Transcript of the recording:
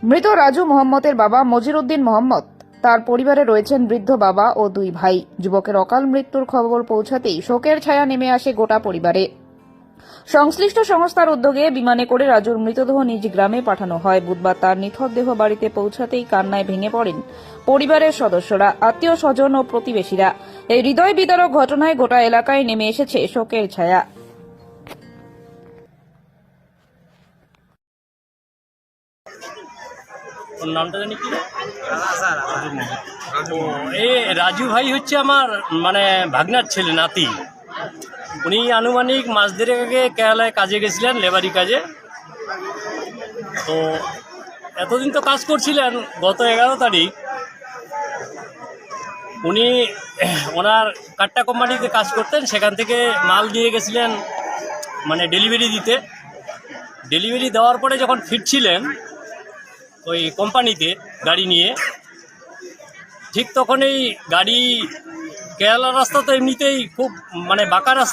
মৃত রাজু মোহাম্মদের বাবা মজিরউদ্দিন মোহাম্মদ, তার পরিবারে রয়েছেন বৃদ্ধ বাবা ও দুই ভাই। যুবকের অকাল মৃত্যুর খবর পৌঁছাতেই শোকের ছায়া নেমে আসে গোটা পরিবারে। সংশ্লিষ্ট সংস্থার উদ্যোগে বিমানে করে রাজুর মৃতদেহ নিজ গ্রামে পাঠানো হয়। বুধবার তার নিথর দেহ বাড়িতে পৌঁছাতেই কান্নায় ভেঙে পড়েন পরিবারের সদস্যরা, আত্মীয় স্বজন ও প্রতিবেশীরা। এই হৃদয় বিদারক ঘটনায় গোটা এলাকায় নেমে এসেছে শোকের ছায়া। ওর নামটা জানি কি? ও, এই রাজু ভাই হচ্ছে আমার মানে ভাগনার ছেলে, নাতি। উনি আনুমানিক মাস দেড়েক আগে কেরালায় কাজে গেছিলেন, লেবারি কাজে। তো এতদিন তো কাজ করছিলেন। গত 11 তারিখ উনি ওনার কাট্টা কোম্পানিতে কাজ করতেন, সেখান থেকে মাল দিয়ে গেছিলেন মানে ডেলিভারি দিতে। ডেলিভারি দেওয়ার পরে যখন ফিরছিলেন ওই কোম্পানিতে গাড়ি নিয়ে, ঠিক তখনই গাড়ি, কেরালার রাস্তা তো এমনিতেই খুব মানে বাঁকা রাস্তা।